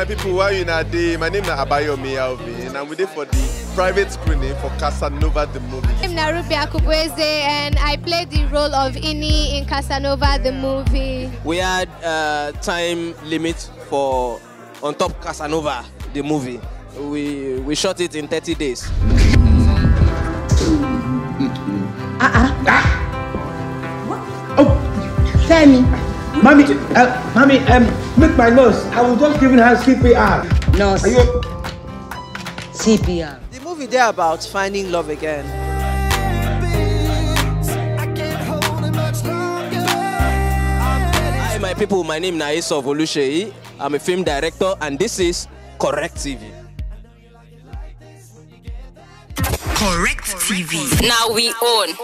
my people, why you not there? My name is Abayomi Alvin, and I'm with it for the private screening for Casanova the movie. I'm Narubi Akubweze, and I played the role of Ini in Casanova the movie. We had time limit for on top Casanova the movie. We shot it in 30 days. Oh, tell me. Mommy, make my nurse. I was just giving her CPR. Nurse. CPR. The movie there about finding love again. Hi, my people. My name is Naiso Volushei. I'm a film director, and this is Correct TV. Correct TV. Now we own.